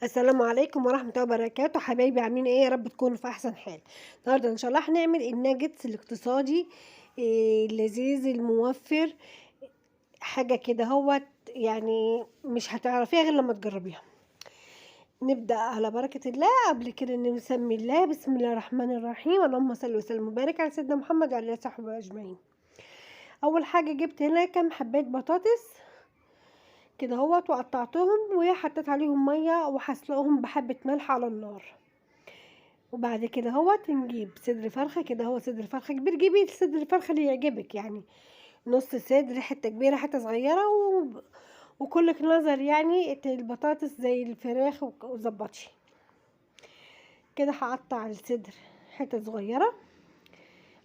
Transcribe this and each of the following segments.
السلام عليكم ورحمة الله وبركاته، حبايبي عاملين ايه؟ يا رب تكونوا في احسن حال. النهارده ان شاء الله هنعمل الناجتس الاقتصادي اللذيذ الموفر. حاجة كده هوت، يعني مش هتعرفيها غير لما تجربيها. نبدأ على بركة الله. قبل كده نسمي الله. بسم الله الرحمن الرحيم، اللهم صل وسلم وبارك على سيدنا محمد وعلى اله وصحبه اجمعين. اول حاجة جبت هنا كام حباية بطاطس كده هوت، وقطعتهم وحطيت عليهم مية وهسلقهم بحبة ملح على النار. وبعد كده هوت نجيب صدر فرخة كده، هو صدر فرخة كبير، جيبي صدر الفرخة اللي يعجبك، يعني نص صدر، حتة كبيرة حتة صغيرة وكلك نظر، يعني البطاطس زي الفراخ وظبطي كده. هقطع الصدر حتة صغيرة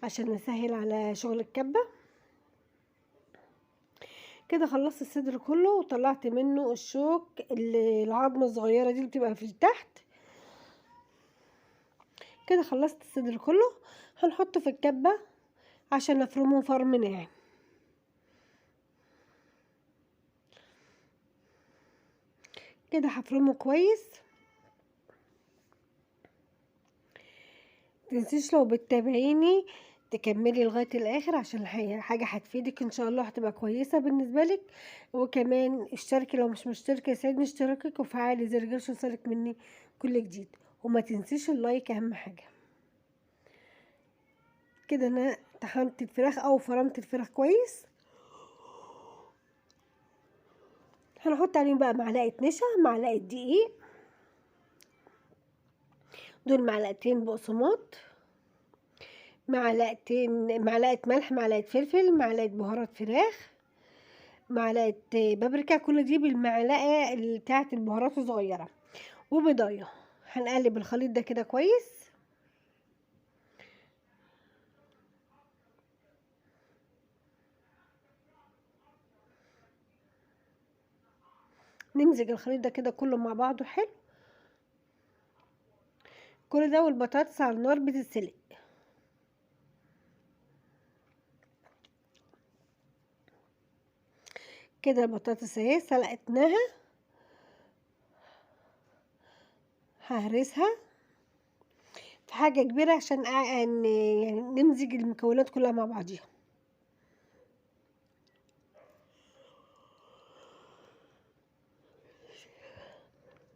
عشان نسهل على شغل الكبة. كده خلصت الصدر كله وطلعت منه الشوك، العظمة الصغيرة دي اللي بتبقى في تحت. كده خلصت الصدر كله، هنحطه في الكبة عشان نفرمه فرم ناعم. كده هفرمه كويس. متنسيش لو بتتابعيني تكملي لغاية الاخر، عشان حاجة هتفيدك ان شاء الله، هتبقى كويسة بالنسبة لك. وكمان اشتركي لو مش مشتركة، يسعدني اشتراكك وفعلي زر الجرس يوصلك مني كل جديد. وما تنسيش اللايك، اهم حاجة. كده انا طحنت الفراخ او فرمت الفراخ كويس. هنحط عليهم بقى معلقة نشا، معلقة دقيق، دول معلقتين بقسماط، معلقة ملح، معلقة فلفل، معلقة بهارات فراخ، معلقة بابريكا، كل دي بالمعلقة بتاعة البهارات الصغيرة، وبيضاية. هنقلب الخليط ده كده كويس. نمزج الخليط ده كده كله مع بعضه حلو. كل ده والبطاطس على النار بتتسلق. كده البطاطس اهي سلقتناها، ههرسها في حاجة كبيرة عشان يعني نمزج المكونات كلها مع بعضيها.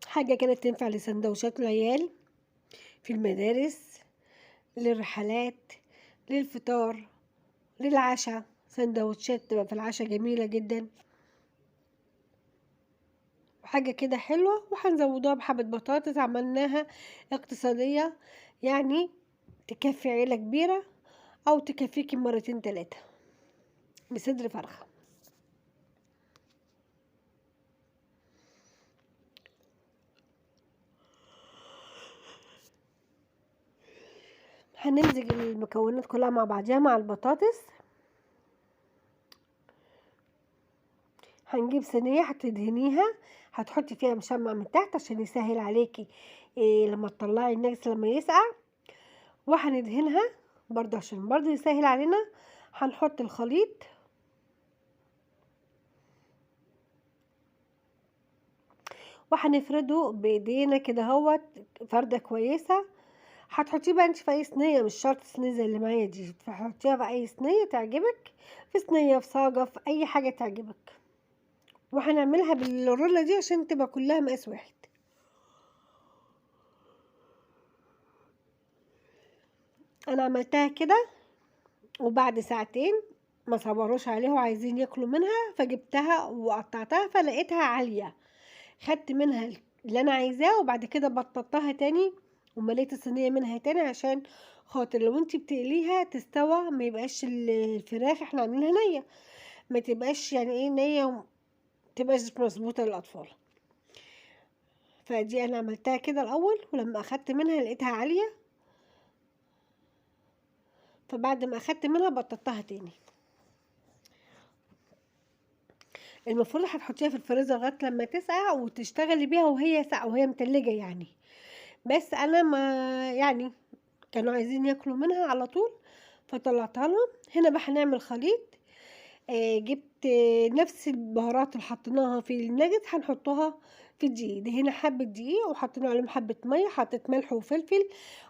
حاجة كده تنفع لسندوتشات العيال في المدارس، للرحلات، للفطار، للعشاء. سندوتشات تبقى في العشاء جميلة جدا، وحاجة كده حلوة. وهنزودوها بحبة بطاطس عملناها اقتصادية، يعني تكفي عيلة كبيرة او تكفيكي مرتين تلاتة بصدر فرخة. هنمزج المكونات كلها مع بعضها مع البطاطس. هنجيب صينية هتدهنيها، هتحطي فيها مشمع من تحت عشان يسهل عليكي لما تطلعي النجس لما يسقع. وهندهنها برضه عشان برضه يسهل علينا. هنحط الخليط وهنفرده بايدينا كده اهوت فردة كويسة. هتحطيه بقى انت في اي صينية، مش شرط صينية زي اللي معايا دي، تحطيها في اي صينية تعجبك، في صينية، في صاجة، في اي حاجة تعجبك. وهنعملها بالرولة دي عشان تبقى كلها مقاس واحد. انا عملتها كده، وبعد ساعتين ما صبروش عليها وعايزين ياكلوا منها، فجبتها وقطعتها فلقيتها عالية. خدت منها اللي انا عايزاه، وبعد كده بططتها تاني ومليت الصينية منها تاني، عشان خاطر لو انتي بتقليها تستوى، ما يبقاش الفراخ احنا عاملينها نية، ما تبقاش يعني ايه نية، تبقاش مظبوطة للأطفال. فدي انا عملتها كده الاول، ولما اخدت منها لقيتها عالية، فبعد ما اخدت منها بططتها تاني. المفروض هتحطيها في الفريزر لغايه لما تسقع وتشتغلي بيها وهي ساقعه وهي متلجه يعني. بس انا ما يعني كانوا عايزين ياكلوا منها على طول، فطلعتها لهم. هنا بقى هنعمل خليط. جبت نفس البهارات اللي حطيناها في الناجت هنحطها في الدقيق. هنا حبة دقيق وحطينا عليهم حبة مية، حطيت ملح وفلفل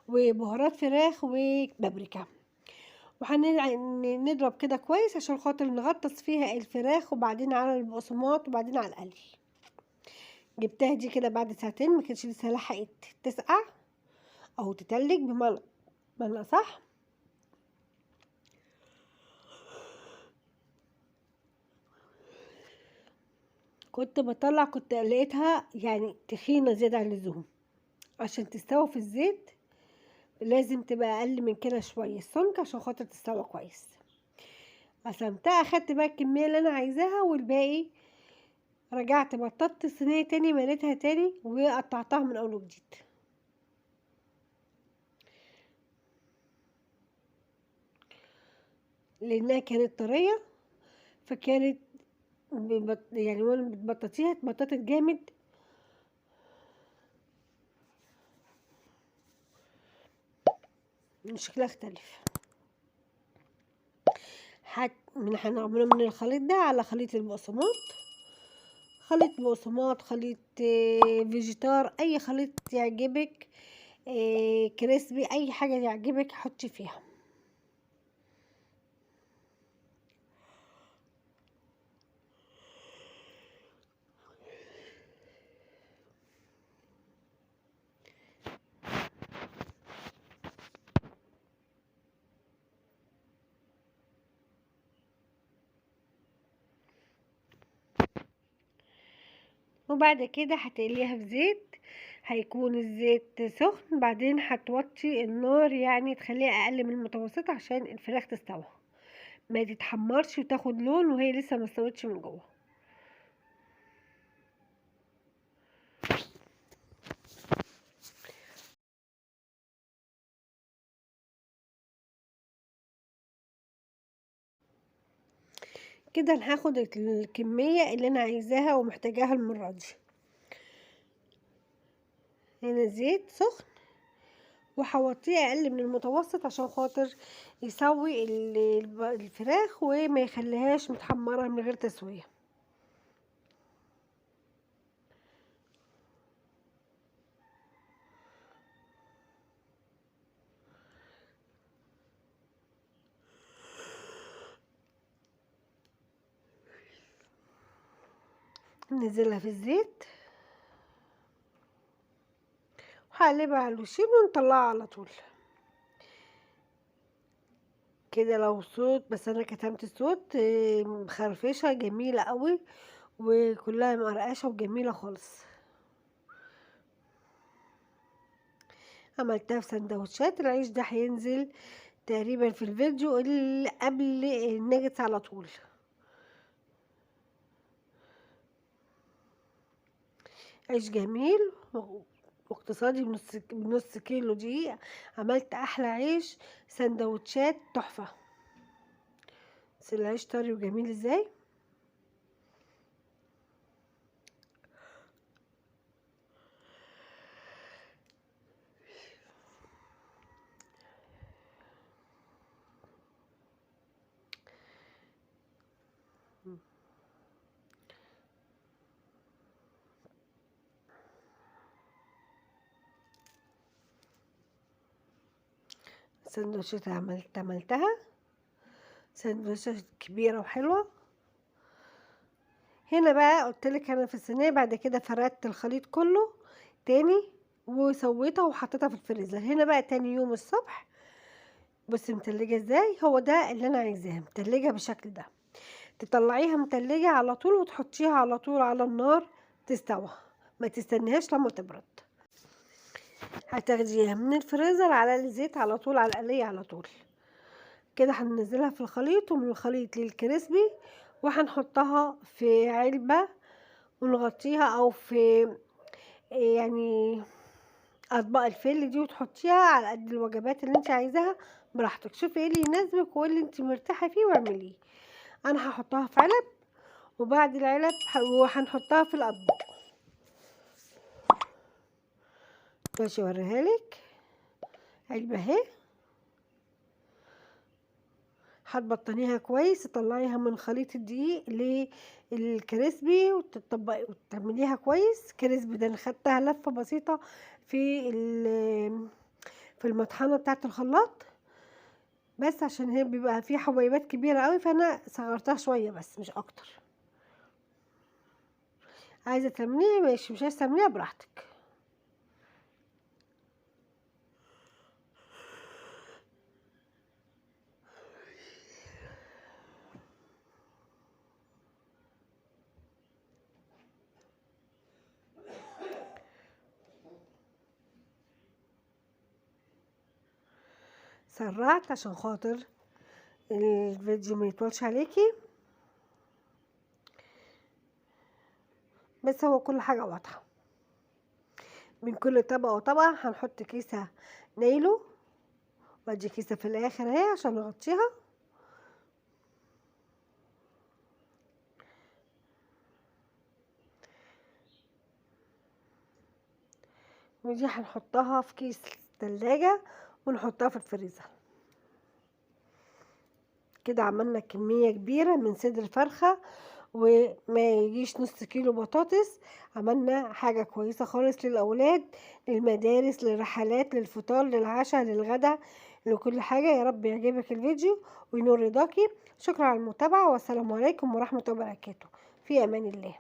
وبهارات فراخ وبابريكا، وهنضرب كده كويس عشان خاطر نغطس فيها الفراخ وبعدين على البقسماط وبعدين على القلي. جبتها دي كده بعد ساعتين، ما كانتش لسه لحقت تسقع او تتلج بمعنى صح. كنت بطلع، كنت لقيتها يعني تخينة زيادة عن اللزوم. عشان تستوي في الزيت لازم تبقى اقل من كده شوية السمك عشان خاطر تستوي كويس. قسمتها، اخدت بقى الكمية اللي انا عايزاها والباقي رجعت بططت الصينية تاني، مليتها تاني وقطعتها من اول وجديد. لانها كانت طرية فكانت يعني وانا بتبططيها اتبططت جامد. شكلها اختلف. هنعمله من الخليط ده على خليط البقسماط، خليط بقسماط، خليط فيجيتار، اي خليط يعجبك، كريسبي، اي حاجة يعجبك حطي فيها. وبعد كده هتقليها في زيت، هيكون الزيت سخن، بعدين هتوطي النار يعني تخليها اقل من المتوسط عشان الفراخ تستوي، ما تتحمرش وتاخد لون وهي لسه ما استوتش من جوه. كده انا هاخد الكمية اللي انا عايزاها ومحتاجاها المرة دي. هنا زيت سخن وهوطيه اقل من المتوسط عشان خاطر يسوي الفراخ وما يخليهاش متحمرة من غير تسوية. ننزلها في الزيت وهقلبها على الوشين ونطلعها على طول كده. لو صوت بس انا كتمت الصوت، مخرفشة جميلة قوي وكلها مقرقشة وجميلة خالص. عملتها في سندوتشات. العيش ده هينزل تقريبا في الفيديو اللي قبل الناجتس على طول. عيش جميل واقتصادي، بنص كيلو دقيق عملت احلى عيش، سندوتشات تحفة. بس العيش طري وجميل ازاي. سندوتشات عملتها سندوتشات كبيرة وحلوة. هنا بقى قلتلك انا في الصينية، بعد كده فردت الخليط كله تاني وسويتها وحطيتها في الفريزر. هنا بقى تاني يوم الصبح بصي متلجة ازاي، هو ده اللي انا عايزاه، متلجة بالشكل ده. تطلعيها متلجة على طول وتحطيها على طول على النار تستوى، ما تستنيهاش لما تبرد. هتاخديها من الفريزر على الزيت على طول على القلية على طول كده. هننزلها في الخليط ومن الخليط للكريسبي وهنحطها في علبة ونغطيها او في يعني اطباق الفل دي وتحطيها على قد الوجبات اللي انت عايزاها براحتك. شوفي ايه اللي يناسبك وايه اللي انت مرتاحه فيه واعمليه. انا هحطها في علب وبعد العلب وهنحطها في الاطباق. ماشي اوريها لك. علبه اهي هتبطنيها كويس، تطلعيها من خليط الدقيق للكريسبي وتطبقي وتعمليها كويس كريسبي. ده انا خدتها لفه بسيطه في في المطحنه بتاعه الخلاط، بس عشان هي بيبقى فيه حبيبات كبيره قوي فانا صغرتها شويه بس مش اكتر. عايزه تعمليها ماشي، مش عايزه تعمليها براحتك. سرعت عشان خاطر الفيديو ما يطولش عليكي، بس هو كل حاجه واضحه. من كل طبقه وطبقه هنحط كيسه نايلو، وادي كيسه في الاخر اهي عشان نغطيها، ودي هنحطها في كيس تلاجة ونحطها في الفريزر. كده عملنا كمية كبيرة من صدر الفرخة وما يجيش نص كيلو بطاطس. عملنا حاجة كويسة خالص للأولاد، للمدارس، للرحلات، للفطار، للعشاء، للغدا، لكل حاجة. يا رب يعجبك الفيديو وينور رضاكي. شكرا على المتابعة، والسلام عليكم ورحمة الله وبركاته. في أمان الله.